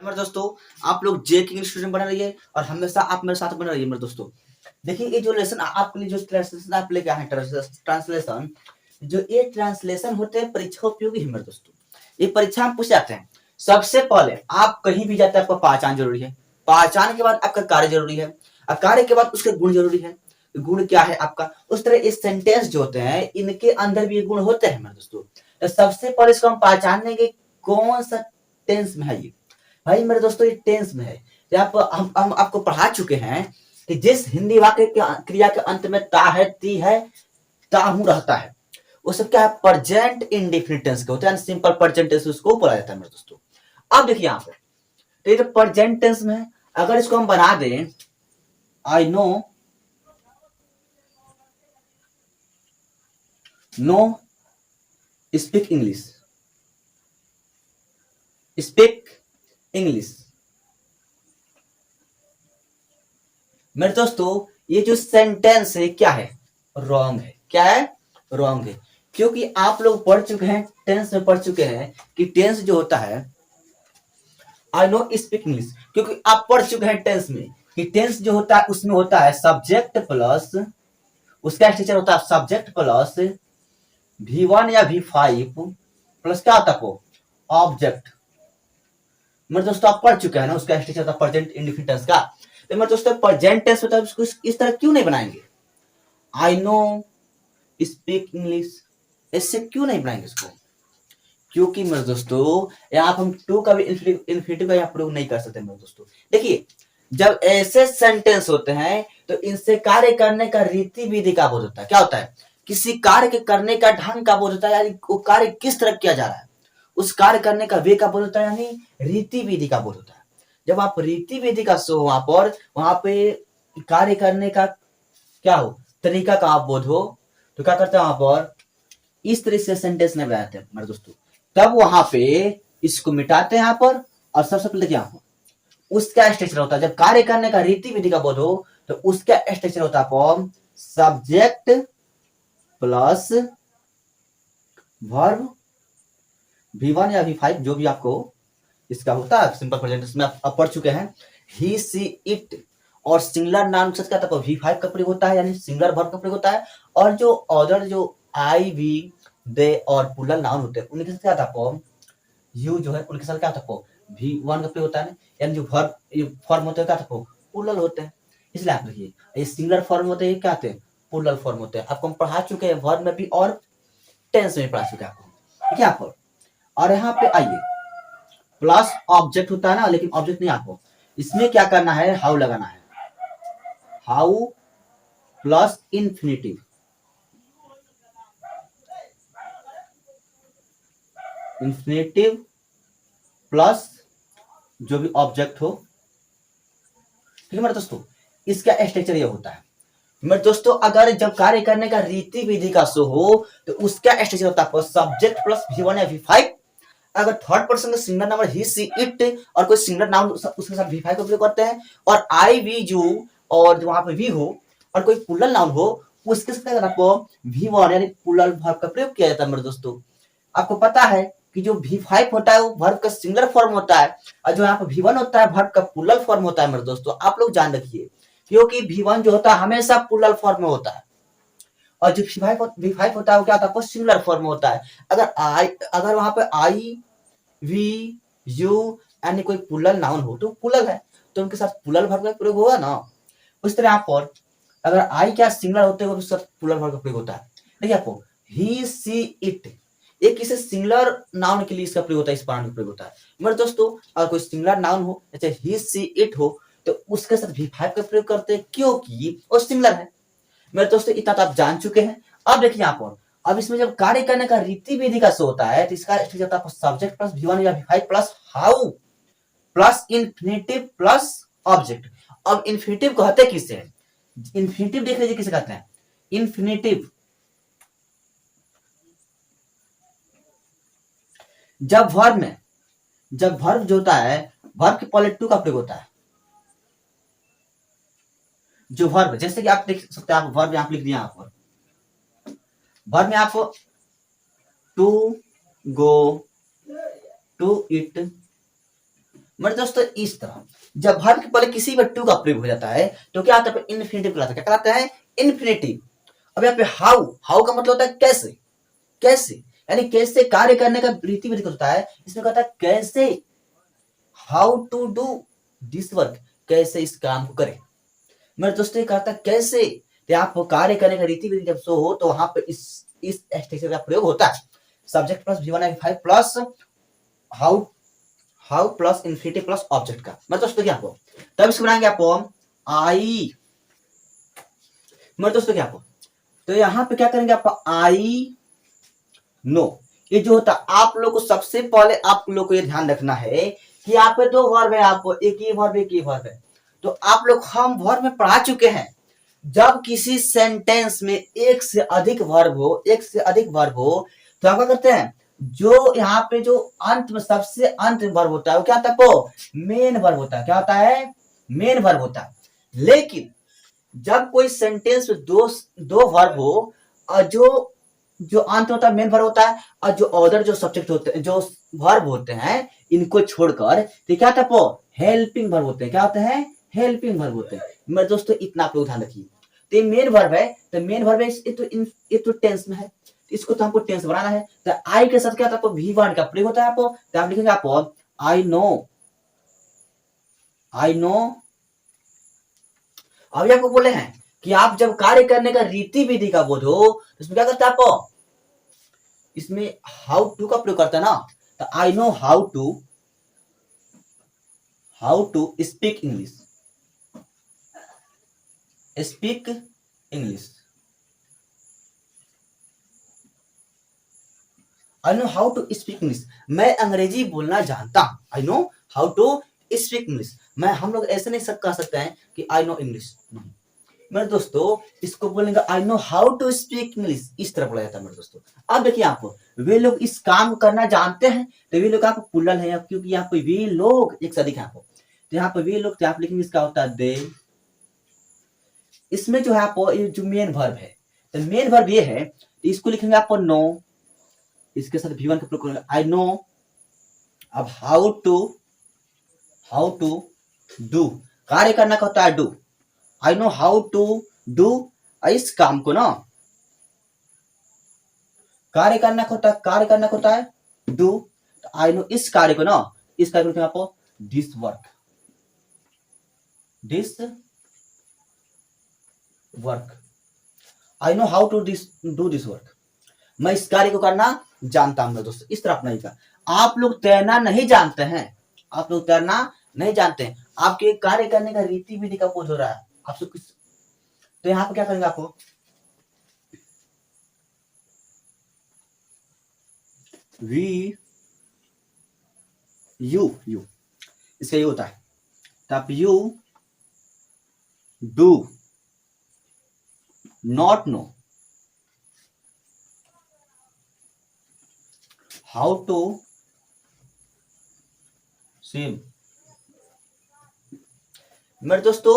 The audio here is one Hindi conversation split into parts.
मेरे दोस्तों, आप लोग जे के स्टूडेंट बने रहिए और हमेशा आप मेरे साथ बने रहिए मेरे दोस्तों। देखिए ये जो लेसन आपके लिए जो ट्रांसलेशन आप लेके आए हैं ट्रांसलेशन, जो ये ट्रांसलेशन होते हैं परीक्षा उपयोगी है मेरे दोस्तों। ये परीक्षा में पूछे जाते हैं। सबसे पहले आप कहीं भी जाते हैं आपको पहचान जरूरी है, पहचान के बाद आपका कार्य जरूरी है और कार्य के बाद उसके गुण जरूरी है। गुण क्या है आपका, उस तरह इस सेंटेंस जो होते हैं इनके अंदर भी गुण होते हैं मेरे दोस्तों। तो सबसे पहले इसको हम पहचान लेंगे कौन सा टेंस में है ये। भाई मेरे दोस्तों ये टेंस में है। हम आपको पढ़ा चुके हैं कि जिस हिंदी वाक्य के क्रिया के अंत में ता है, ती है, ताहू रहता है, वो सब क्या है, प्रेजेंट इंडेफिनिट टेंस के होते हैं, सिंपल प्रेजेंट टेंस उसको बोला जाता है मेरे दोस्तों। अब देखिए यहाँ पे तो ये तो प्रेजेंट टेंस में है। अगर इसको हम बना दें I know speak English, speak English. मेरे दोस्तों ये जो सेंटेंस है क्या है, रॉन्ग है। क्या है, रॉन्ग है। क्योंकि आप लोग पढ़ चुके हैं, टेंस में पढ़ चुके हैं कि टेंस जो होता है आई नो स्पीक इंग्लिश, क्योंकि आप पढ़ चुके हैं टेंस में कि टेंस जो होता है उसमें होता है सब्जेक्ट प्लस, उसका स्ट्रक्चर होता है सब्जेक्ट प्लस V1 या V5 प्लस क्या होता है वो ऑब्जेक्ट। मेरे दोस्तों आप पढ़ चुके हैं ना, उसका स्ट्रक्चर होता है प्रेजेंट इंडेफिनिट टेंस का। तो मेरे दोस्तों प्रेजेंट टेंस होता है उसको इस तरह क्यों नहीं बनाएंगे, आई नो स्पीक इंग्लिश, इससे क्यों नहीं बनाएंगे इसको? क्योंकि मेरे दोस्तों यहाँ हम टू का भी इन्फिनिटिव का यहाँ प्रयोग नहीं कर सकते मेरे दोस्तों। देखिए जब ऐसे सेंटेंस होते हैं तो इनसे कार्य करने का रीति विधि का बोध होता है। क्या होता है, किसी कार्य के करने का ढंग का बोध होता है, यानी वो कार्य किस तरह किया जा रहा है, उस कार्य करने का वे का बोध होता है, यानी रीति विधि का बोध होता है। जब आप रीति विधि का सो वहां पे कार्य करने का क्या हो, तरीका का आप बोध हो, तो क्या करते हैं वहां पर इस तरह से सेंटेंस नहीं बनाते हैं मेरे दोस्तों। तब वहां पे इसको मिटाते हैं यहाँ पर और सबसे पहले क्या हो उसका स्ट्रक्चर होता है। जब कार्य करने का रीति विधि का बोध हो तो उसका स्ट्रक्चर होता है सब्जेक्ट प्लस वर्ब, V1 या V5 जो भी आपको इसका होता है सिंपल प्रेजेंट में आप पढ़ चुके हैं। ही सी इट और सिंगुलर नाउन के साथ क्या था V5 का प्रयोग होता है, यानी सिंगुलर वर्ब का प्रयोग होता है। और जो अदर जो आई वी दे और प्लूरल नाउन होते हैं उनके साथ क्या था यू जो है उनके साथ क्या था V1 का प्रयोग होता है, यानी जो वर्ब फॉर्म होते हैं क्या था प्लूरल होते हैं। इसलिए आप देखिए ये सिंगुलर फॉर्म होते हैं, क्या होते हैं प्लूरल फॉर्म होते हैं। आपको हम पढ़ा चुके हैं वर्ब में भी और टेंस में पढ़ा चुके हैं आपको, ठीक है आपको। और यहाँ पे आइए प्लस ऑब्जेक्ट होता है ना, लेकिन ऑब्जेक्ट नहीं आपको इसमें क्या करना है, हाउ लगाना है, how plus infinitive, infinitive plus जो भी ऑब्जेक्ट हो, ठीक है मेरे दोस्तों। इसका स्ट्रक्चर ये होता है मेरे दोस्तों। अगर जब कार्य करने का रीति विधि का शो हो तो उसका स्ट्रक्चर होता है सब्जेक्ट प्लस V1 या V5। अगर थर्ड पर्सन का singular number he she it और कोई सिंगुलर नाउन उसके साथ V5 का प्रयोग करते हैं, और आई वी यू और वहां पे वी हो और कोई प्लूरल नाउन हो उसके साथ आपको V1 यानी प्लूरल वर्ब का प्रयोग किया जाता है मेरे दोस्तों। आपको पता है कि जो V5 होता है वो वर्ब का सिंगुलर फॉर्म होता है और जो यहाँ पे V1 होता है वर्ब का प्लूरल फॉर्म होता है मेरे दोस्तों। आप लोग जान रखिए क्योंकि V1 जो होता है हमेशा प्लूरल फॉर्म में होता है और जो V5 होता है वो क्या होता है सिंगुलर फॉर्म में होता है। अगर वहां पे आई वी यू यानी कोई प्लूरल नाउन हो तो प्लूरल है तो उनके साथ प्लूरल वर्ब का प्रयोग होगा ना। उस तरह यहाँ पर अगर आई क्या सिंगुलर होते हैं उसके साथ प्लूरल वर्ब का प्रयोग होता है। देखिए आपको ही सी इट एक किसी सिंगुलर नाउन के लिए इसका प्रयोग होता है, इस पार्ट का प्रयोग होता है मेरे दोस्तों। अगर कोई सिंगुलर नाउन हो जैसे ही सी इट हो तो उसके साथ V5 का प्रयोग करते हैं क्योंकि वो सिंगुलर है मेरे दोस्तों। इतना तो आप जान चुके हैं। अब देखिए यहाँ पर अब इसमें जब कार्य करने का रीति विधि का शो होता है तो इसका होता है सब्जेक्ट प्लस V1 या V5 plus how plus infinitive plus object. अब इंफिनिटिव कहते किसे हैं, इंफिनिटिव देख लीजिए किसे कहते हैं, इंफिनिटिव जब वर्ब जो होता है वर्ब के पहले टू का प्रयोग होता है। जो वर्ब जैसे कि आप देख सकते हैं, आप वर्ब यहां लिख दिया यहाँ पर वर्ब में आप टू गो टू इट मेरे दोस्तों इस तरह जब वर्ब के पहले किसी भी टू का प्रयोग हो जाता है तो क्या आता है, इन्फिनेटिव कहलाता है। क्या कहलाता है? इन्फिनेटिव। अब यहाँ पे हाउ, हाउ का मतलब होता है कैसे, कैसे यानी कैसे कार्य करने का रीति विधि होता है। इसमें कहता है कैसे, how to do this work, कैसे इस काम को करें। मेरे दोस्तों कहता है कैसे, तो आप कार्य करने का रीति विधि जब सो हो तो वहां पे इस स्ट्रक्चर का प्रयोग होता है। Subject plus V1 plus how, how plus infinity plus object का। मैं दोस्तों क्या आपको तब इसको बनाएंगे आपको आई। मैं दोस्तों क्या आपको तो यहाँ पे क्या करेंगे आप आई नो। ये जो होता है आप लोग को सबसे पहले आप लोग को ये ध्यान रखना है कि यहाँ पे दो वर्ब है, आपको एक ही वर्ब एक ही वर्ब है। तो आप लोग हम वर्ब में पढ़ा चुके हैं, जब किसी सेंटेंस में एक से अधिक वर्ब हो, एक से अधिक वर्ब हो तो आप क्या करते हैं, जो यहाँ पे जो अंत में सबसे अंत में वर्ब होता है वो क्या होता है, वो मेन वर्ब होता है। क्या होता है? मेन वर्ब होता है। लेकिन जब कोई सेंटेंस में दो दो वर्ब हो और जो जो अंत होता है मेन वर्ब होता है, और जो अदर जो सब्जेक्ट होते हैं, जो वर्ब होते हैं इनको छोड़कर तो क्या होता है, वो हेल्पिंग वर्ब होते हैं। क्या होते हैं? हेल्पिंग वर्ब होते हैं। मेरे दोस्तों इतना आप लोग ध्यान रखिए। तो ये मेन वर्ब है, तो मेन वर्ब है ये तो टेंस में है, इसको तो हमको टेंस बनाना है। तो आई के साथ क्या होता है, V1 का प्रयोग होता है। आपको तो आप लिखेंगे आप आई नो, आई नो। अभी आपको बोले हैं कि आप जब कार्य करने का रीति विधि का बोध हो तो इसमें क्या करते हैं आप, इसमें हाउ टू का प्रयोग करता है ना। तो I know how to speak English, speak English. I know how to speak English, मैं अंग्रेजी बोलना जानता हूं। I know how to speak English. मैं हम लोग ऐसे नहीं कह सकते हैं कि आई नो इंग्लिश, नहीं। मेरे दोस्तों इसको बोलेंगे I know how to speak English, इस तरह बोला जाता है मेरे दोस्तों। अब देखिए आप, वे लोग इस काम करना जानते हैं तो वे लोग आपको प्लुरल है, क्योंकि यहाँ पे वे लोग एक से अधिक है आपको। तो यहाँ पे वे लोग तो आप लिखेंगे इसका होता है दे। इसमें जो है आप ये जो मेन वर्ब है, तो मेन वर्ब ये है, तो इसको लिखेंगे आप नो, इसके साथ V1 का प्रयोग करेंगे आई नो। अब हाउ टू डू, कार्य करना का होता है do. I know how to do, इस काम को ना कार्य करना का होता है डू। आई नो इस कार्य को ना, इस कार्य को आपको this work. I know how to do this work, मैं इस कार्य को करना जानता हूं। दोस्तों इस तरह अपना का, आप लोग तैरना नहीं जानते हैं, आप लोग तैरना नहीं जानते हैं, आपके कार्य करने का रीति विधि का बोध हो रहा है आपसे कुछ। तो यहाँ पे क्या करेंगे आपको, यू इसका ये होता है, तो आप you do not know how to swim. मेरे दोस्तों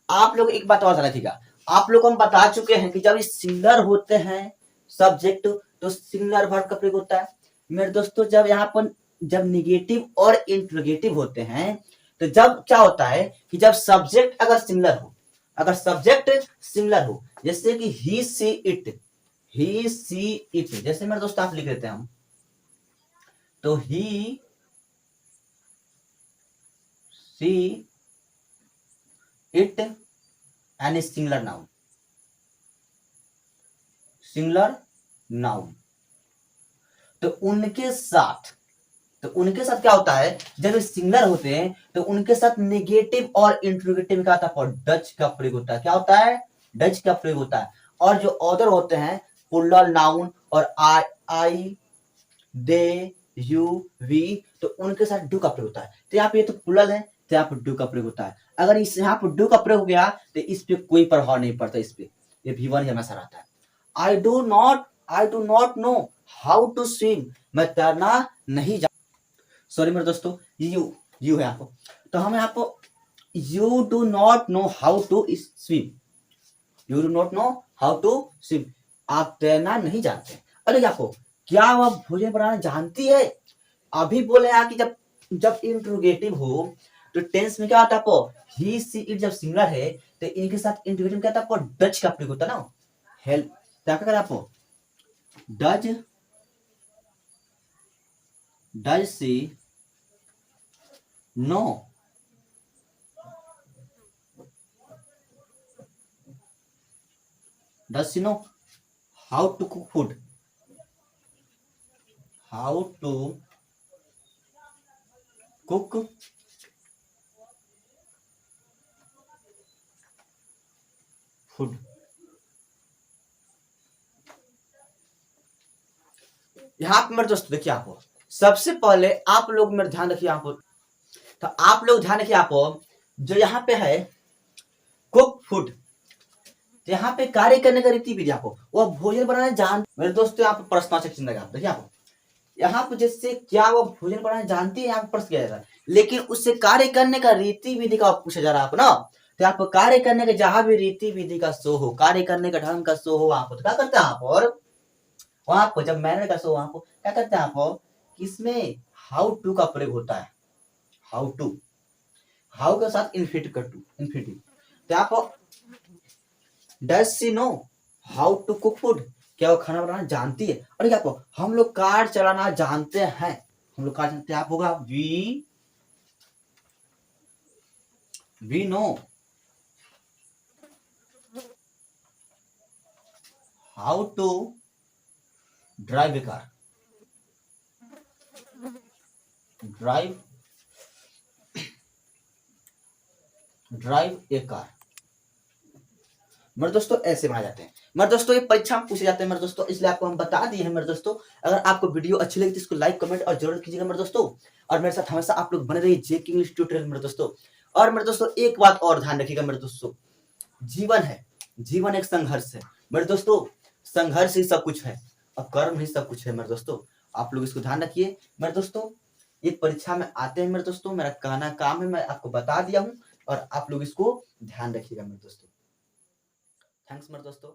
आप लोग एक बात और जाना थी, आप लोग को हम बता चुके हैं कि जब सिंगुलर होते हैं सब्जेक्ट तो सिंगुलर वर्ब का प्रयोग होता है। मेरे दोस्तों जब यहाँ पर जब निगेटिव और इंट्रोगेटिव होते हैं तो जब क्या होता है कि जब सब्जेक्ट अगर सिंगुलर हो, जैसे कि ही सी इट, जैसे मेरे दोस्तों आप लिख लेते हैं हम, तो he she it and singular noun, तो उनके साथ क्या होता है, जब सिंगुलर होते हैं तो उनके साथ नेगेटिव और इंट्रोगेटिव का डच का प्रयोग होता है। क्या होता है? डच का प्रयोग होता है। और जो अदर होते हैं प्लुरल नाउन और आई दे यू वी, तो उनके साथ डू का प्रयोग होता है। तो यहाँ पे ये तो प्लुरल है तो यहाँ पर डू का प्रयोग होता है। अगर इस यहाँ पर डू का प्रयोग हो गया तो इस पे कोई प्रभाव नहीं पड़ता, इस पे ये V1 हमेशा रहता है। I do not know how to swim, मैं तैरना नहीं जान, सॉरी मेरे दोस्तों यू है आपको, तो हम यहाँ पर you do not know how to swim, आप तैरना नहीं जानते। अरे आपको क्या वह भोजन बनाना जानती है? अभी बोले हैं कि जब जब इंट्रोगेटिव हो तो टेंस में क्या आता है आपको, ही सी इट जब सिंगुलर है तो इनके साथ इंट्रोगेटिव क्या आता है आपको, डच का प्रयोग होता है ना, हेल्प, क्या करें आपको, does does she know, does she know how to cook food, how to cook food. यहाँ पे मेरे दोस्तों देखिए, आप सबसे पहले आप लोग मेरे ध्यान रखिए, आप तो आप लोग ध्यान रखिए, आप जो यहाँ पे है कुक फूड, तो यहाँ पे कार्य करने का रीति विधि आपको, वो भोजन बनाने जान, मेरे दोस्तों यहाँ पे प्रश्नवाचक चिन्ह लगा, देखिए आप यहाँ पे जैसे क्या वो भोजन बनाने जानती है, यहाँ पे प्रश्न किया जा रहा है, लेकिन उससे कार्य करने का रीति विधि का पूछा जा रहा है आपको ना, तो आप कार्य करने का जहां भी रीति विधि का शो हो, कार्य करने का ढंग का शो हो, आप तो क्या करते हैं आप, और वहां पर जब मैनर का शो वहां को क्या करते हैं आप, किसमें हाउ टू का प्रयोग होता है, हाउ टू, हाउ के साथ इन्फिनिटिव का टू, इन्फिनिटिव, तो आप does she know how to cook food, क्या वो खाना बनाना जानती है, और क्या आपको, हम लोग कार चलाना जानते हैं, हम लोग कार जानते हैं, आप होगा we know how to drive a car, drive drive a car, मेरे दोस्तों ऐसे बनाए जाते हैं, मेरे दोस्तों ये परीक्षा में पूछे जाते हैं मेरे दोस्तों, इसलिए आपको हम बता दिए हैं मेरे दोस्तों। अगर आपको वीडियो अच्छी लगी तो इसको लाइक कमेंट और जरूर कीजिएगा मेरे दोस्तों, और मेरे साथ हमेशा आप लोग बने रहिए जेके इंग्लिश ट्यूटोरियल मेरे दोस्तों। और मेरे दोस्तों एक बात और ध्यान रखिएगा मेरे दोस्तों, जीवन है, जीवन एक संघर्ष है मेरे दोस्तों, संघर्ष ही सब कुछ है और कर्म ही सब कुछ है मेरे दोस्तों, आप लोग इसको ध्यान रखिए मेरे दोस्तों। ये परीक्षा में आते हैं मेरे दोस्तों, मेरा कहना काम है, मैं आपको बता दिया हूँ और आप लोग इसको ध्यान रखिएगा मेरे दोस्तों। थैंक्स मेरे दोस्तों।